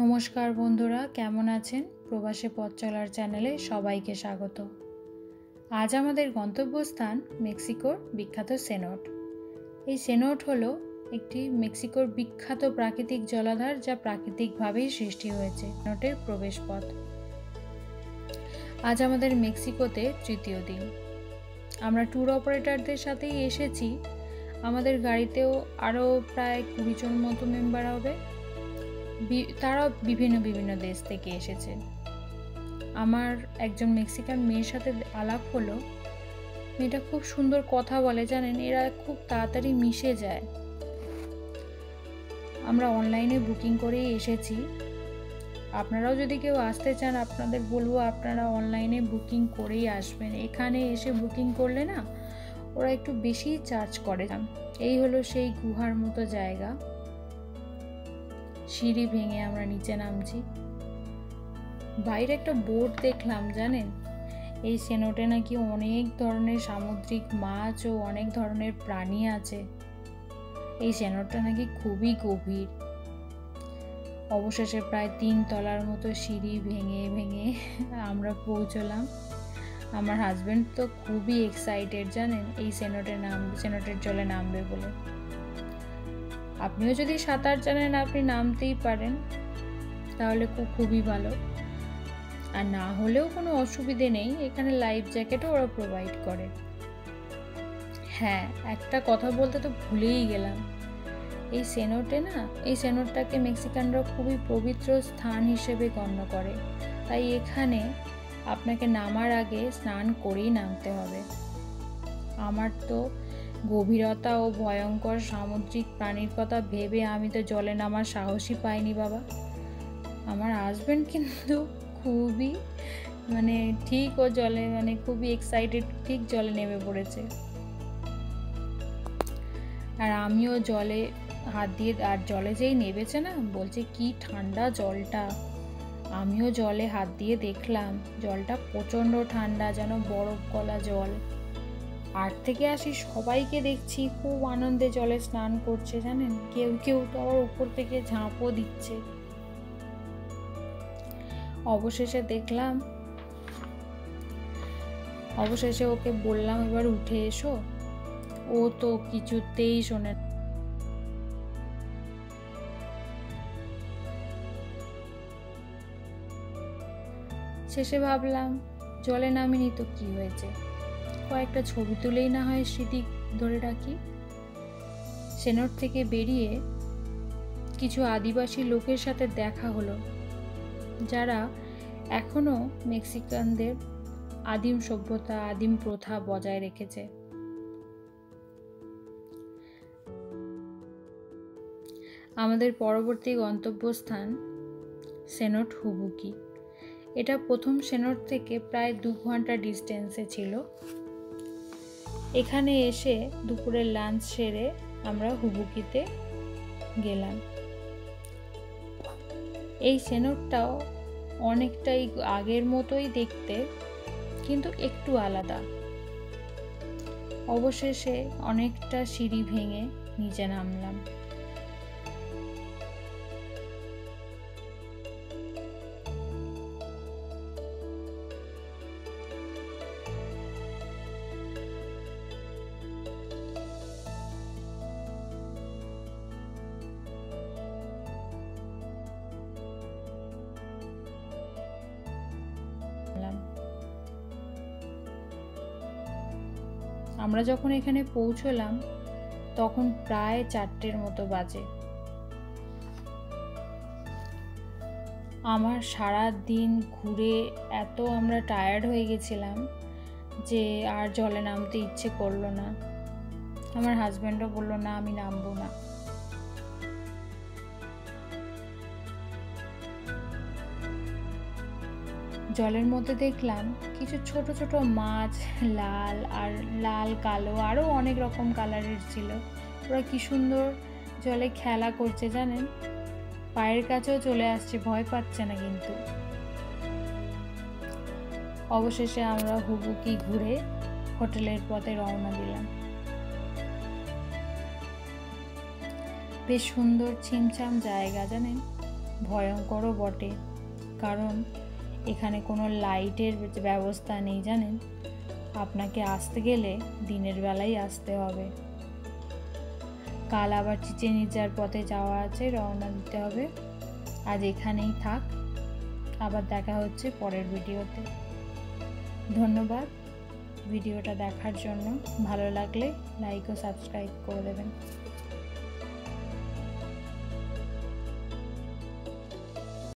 নমস্কার বন্ধুরা, কেমন আছেন? প্রবাসে পথ চলার চ্যানেলে সবাইকে স্বাগত। আজ আমাদের গন্তব্যস্থান মেক্সিকোর বিখ্যাত সেনোট। এই সেনোট হলো একটি মেক্সিকোর বিখ্যাত প্রাকৃতিক জলাধার, যা প্রাকৃতিকভাবেই সৃষ্টি হয়েছে। সেনোটের প্রবেশপথ। আজ আমাদের মেক্সিকোতে তৃতীয় দিন। আমরা ট্যুর অপারেটরদের সাথেই এসেছি। আমাদের গাড়িতেও আরও প্রায় 20 জন মতো মেম্বার হবে। তারা বিভিন্ন দেশ থেকে এসেছে। আমার একজন মেক্সিকান মেয়ের সাথে আলাপ হলো। মেয়েটা খুব সুন্দর কথা বলে, জানেন, এরা খুব তাড়াতাড়ি মিশে যায়। আমরা অনলাইনে বুকিং করেই এসেছি। আপনারাও যদি কেউ আসতে চান, আপনাদের বলবো আপনারা অনলাইনে বুকিং করেই আসবেন। এখানে এসে বুকিং করলে না, ওরা একটু বেশি চার্জ করে। এই হলো সেই গুহার মতো জায়গা। সিঁড়ি ভেঙে আমরা নিচে নামছি। বাইরে একটা বোর্ড দেখলাম, জানেন, এই সেনোটে নাকি অনেক ধরনের সামুদ্রিক মাছ ও অনেক ধরনের প্রাণী আছে। এই সেনোটটা নাকি খুবই গভীর। অবশেষে প্রায় 3 তলার মতো সিঁড়ি ভেঙে আমরা পৌঁছলাম। আমার হাজবেন্ড তো খুবই এক্সাইটেড, জানেন, এই সেনোটের জলে নামবে বলে। আপনিও যদি সাঁতার জানেন, আপনি নামতেই পারেন, তাহলে খুবই ভালো। আর না হলেও কোনো অসুবিধে নেই, এখানে লাইফ জ্যাকেটও ওরা প্রোভাইড করে। হ্যাঁ, একটা কথা বলতে তো ভুলেই গেলাম। এই সেনোটটাকে মেক্সিকানরা খুবই পবিত্র স্থান হিসেবে গণ্য করে। তাই এখানে আপনাকে নামার আগে স্নান করেই নামতে হবে। আমার তো গভীরতা ও ভয়ঙ্কর সামুদ্রিক প্রাণীর কথা ভেবে আমি তো জলে নামার সাহসই পাইনি বাবা। আমার হাজবেন্ড কিন্তু খুবই ঠিক ও জলে খুবই এক্সাইটেড, ঠিক জলে নেমে পড়েছে। আর আমিও জলে হাত দিয়ে, আর জলে যেই নেমেছে না, বলছে কি ঠান্ডা জলটা। আমিও জলে হাত দিয়ে দেখলাম, জলটা প্রচণ্ড ঠান্ডা, যেন বরফ গলা জল। আট থেকে আসি সবাইকে দেখছি খুব আনন্দে জলে স্নান করছে, জানেন। কেউ তো আবার উপর থেকে ঝাঁপও দিচ্ছে। অবশেষে ওকে বললাম এবার উঠে এসো। ও তো কিছুতেই শোনে। শেষে ভাবলাম জলে নামিনি তো কি হয়েছে, কয়েকটা ছবি তুলেই না হয় স্মৃতি ধরে রাখি। সেনোট থেকে বেরিয়ে কিছু আদিবাসী লোকের সাথে দেখা হলো, যারা এখনো মেক্সিকানদের আদিম সভ্যতা, আদিম প্রথা বজায় রেখেছে। আমাদের পরবর্তী গন্তব্যস্থান সেনোট হুবুকি। এটা প্রথম সেনোট থেকে প্রায় 2 ঘন্টা ডিস্টেন্সে ছিল। এখানে এসে দুপুরের লাঞ্চ সেরে আমরা হুবুকিতে গেলাম। এই সেনোটটাও অনেকটাই আগের মতোই দেখতে, কিন্তু একটু আলাদা। অবশেষে অনেকটা সিঁড়ি ভেঙে নিচে নামলাম। আমরা যখন এখানে পৌঁছলাম তখন প্রায় 4টের মতো বাজে। আমার সারা দিন ঘুরে এত আমরা টায়ার্ড হয়ে গেছিলাম যে আর জলে নামতে ইচ্ছে করলো না। আমার হাজব্যান্ডও বললো না, আমি নামবো না। জলের মধ্যে দেখলাম কিছু ছোট ছোট মাছ, লাল কালো আরও অনেক রকম কালারের ছিল। ওরা কি সুন্দর জলে খেলা করছে, জানেন, পায়ের কাছেও চলে আসছে, ভয় পাচ্ছে না কিন্তু। অবশেষে আমরা হুবুকি ঘুরে হোটেলের পথে রওনা দিলাম। বেশ সুন্দর ছিমছাম জায়গা, জানেন, ভয়ঙ্করও বটে, কারণ এখানে কোনো লাইটের ব্যবস্থা নেই জানেন। আপনাকে আসতে গেলে দিনের বেলায় আসতে হবে। কাল আবার চিচেনিজার পথে যাওয়া আছে, রওনা দিতে হবে। আজ এখানেই থাক, আবার দেখা হচ্ছে পরের ভিডিওতে। ধন্যবাদ ভিডিওটা দেখার জন্য। ভালো লাগলে লাইক ও সাবস্ক্রাইব করে দেবেন।